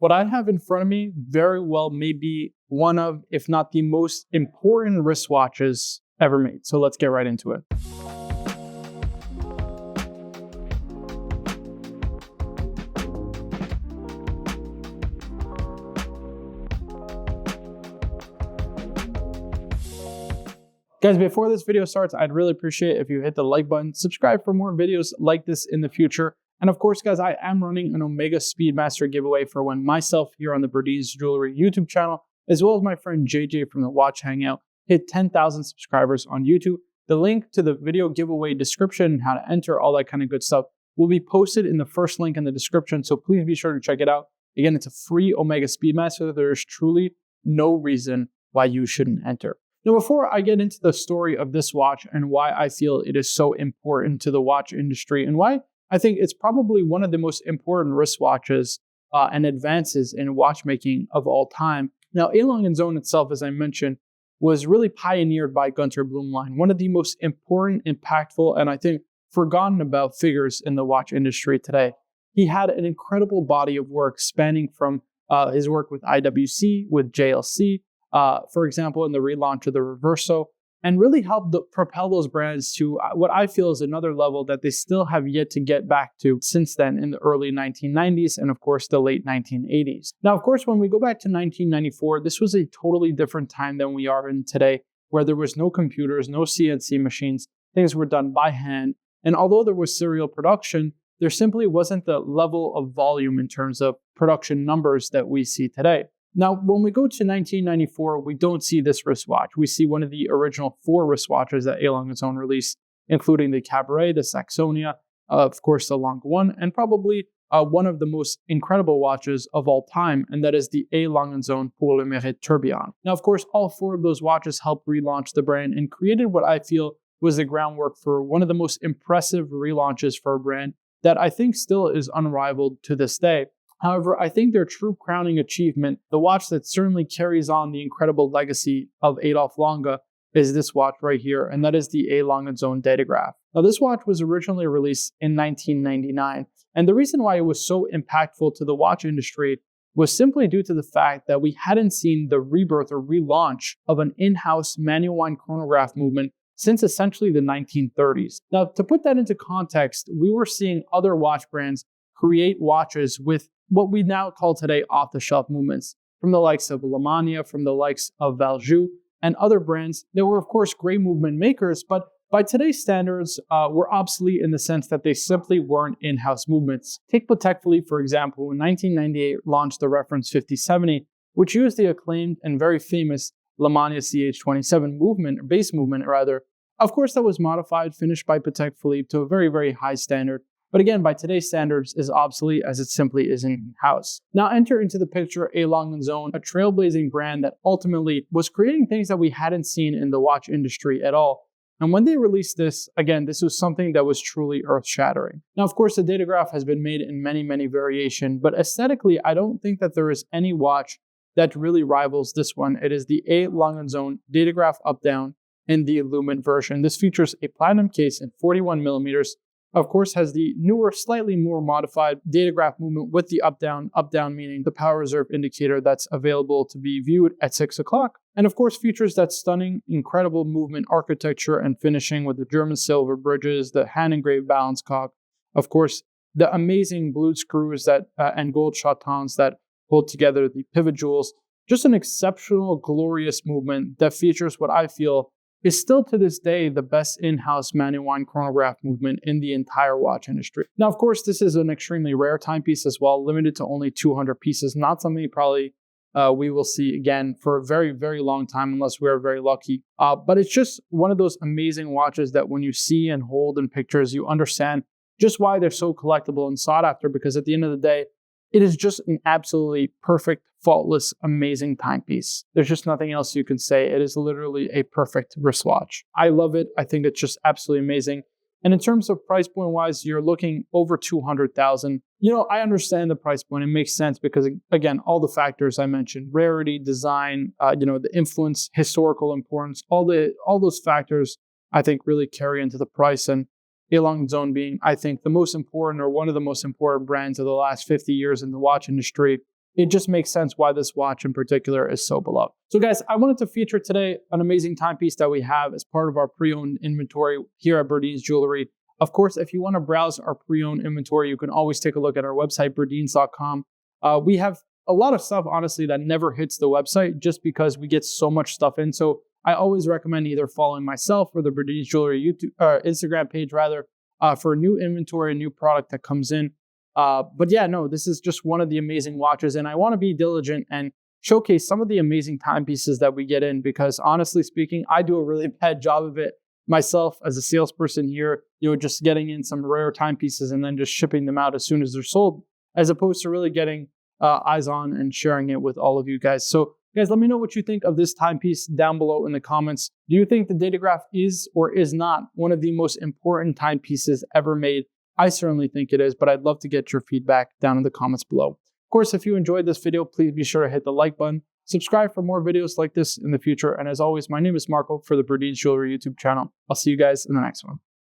What I have in front of me very well may be one of, if not the most important wristwatches ever made. So let's get right into it. Guys, before this video starts, I'd really appreciate if you hit the like button, subscribe for more videos like this in the future. And of course, guys, I am running an Omega Speedmaster giveaway for when myself here on the Birdies Jewelry YouTube channel, as well as my friend JJ from the Watch Hangout, hit 10,000 subscribers on YouTube. The link to the video giveaway description and how to enter, all that kind of good stuff, will be posted in the first link in the description. So please be sure to check it out. Again, it's a free Omega Speedmaster. There is truly no reason why you shouldn't enter. Now, before I get into the story of this watch and why I feel it is so important to the watch industry and why I think it's probably one of the most important wristwatches and advances in watchmaking of all time. Now, A. Lange Sohne itself, as I mentioned, was really pioneered by Gunter Blumlein, one of the most important, impactful, and I think forgotten about figures in the watch industry today. He had an incredible body of work spanning from his work with IWC, with JLC, for example, in the relaunch of the Reverso, and really helped propel those brands to what I feel is another level that they still have yet to get back to since then in the early 1990s and, of course, the late 1980s. Now, of course, when we go back to 1994, this was a totally different time than we are in today, where there was no computers, no CNC machines, things were done by hand. And although there was serial production, there simply wasn't the level of volume in terms of production numbers that we see today. Now, when we go to 1994, we don't see this wristwatch. We see one of the original 4 wristwatches that A. Lange Sohne released, including the Cabaret, the Saxonia, of course, the Lange 1, and probably one of the most incredible watches of all time, and that is the A. Lange Sohne Pour le Mérite Tourbillon. Now, of course, all 4 of those watches helped relaunch the brand and created what I feel was the groundwork for one of the most impressive relaunches for a brand that I think still is unrivaled to this day. However, I think their true crowning achievement, the watch that certainly carries on the incredible legacy of Adolf Lange, is this watch right here, and that is the A. Lange Sohne Datograph. Now, this watch was originally released in 1999, and the reason why it was so impactful to the watch industry was simply due to the fact that we hadn't seen the rebirth or relaunch of an in-house manual wind chronograph movement since essentially the 1930s. Now, to put that into context, we were seeing other watch brands create watches with what we now call today off-the-shelf movements, from the likes of Lemania, from the likes of Valjoux, and other brands that were, of course, great movement makers, but by today's standards, were obsolete in the sense that they simply weren't in-house movements. Take Patek Philippe, for example, in 1998 launched the reference 5070, which used the acclaimed and very famous Lemania CH27 movement, or base movement rather. Of course, that was modified, finished by Patek Philippe to a very, very high standard. But again, by today's standards, is obsolete as it simply isn't in-house. Now enter into the picture A. Lange Sohne, a trailblazing brand that ultimately was creating things that we hadn't seen in the watch industry at all. And when they released this, again, this was something that was truly earth-shattering. Now, of course, the Datograph has been made in many, many variations, but aesthetically, I don't think that there is any watch that really rivals this one. It is the A. Lange Sohne Datograph Up-Down in the Lumen version. This features a platinum case in 41 millimeters, of course, has the newer, slightly more modified Datograph movement with the up-down meaning the power reserve indicator that's available to be viewed at 6 o'clock. And of course, features that stunning, incredible movement architecture and finishing with the German silver bridges, the hand-engraved balance cock, of course, the amazing blued screws that and gold chatons that hold together the pivot jewels. Just an exceptional, glorious movement that features what I feel is still to this day the best in-house manual wind chronograph movement in the entire watch industry. Now, of course, this is an extremely rare timepiece as well, limited to only 200 pieces, not something probably we will see again for a very, very long time unless we are very lucky. But it's just one of those amazing watches that when you see and hold in pictures, you understand just why they're so collectible and sought after, because at the end of the day, it is just an absolutely perfect, faultless, amazing timepiece. There's just nothing else you can say. It is literally a perfect wristwatch. I love it. I think it's just absolutely amazing. And in terms of price point wise, you're looking over 200,000. You know, I understand the price point. It makes sense because, again, all the factors I mentioned, rarity, design, the influence, historical importance, all those factors, I think really carry into the price. And A. Lange Sohne being, I think, the most important or one of the most important brands of the last 50 years in the watch industry, it just makes sense why this watch in particular is so beloved. So guys, I wanted to feature today an amazing timepiece that we have as part of our pre-owned inventory here at Burdeen's Jewelry. Of course, if you want to browse our pre-owned inventory, you can always take a look at our website, burdeens.com. We have a lot of stuff, honestly, that never hits the website just because we get so much stuff in. So I always recommend either following myself or the Burdeen's Jewelry YouTube, Instagram page rather, for new inventory, a new product that comes in. But yeah, no, this is just one of the amazing watches, and I want to be diligent and showcase some of the amazing timepieces that we get in, because honestly speaking, I do a really bad job of it myself as a salesperson here, just getting in some rare timepieces and then just shipping them out as soon as they're sold, as opposed to really getting eyes on and sharing it with all of you guys. So guys, let me know what you think of this timepiece down below in the comments. Do you think the Datograph is or is not one of the most important timepieces ever made? I certainly think it is, but I'd love to get your feedback down in the comments below. Of course, if you enjoyed this video, please be sure to hit the like button, subscribe for more videos like this in the future, and as always, my name is Marco for the Burdeen's Jewelry YouTube channel. I'll see you guys in the next one.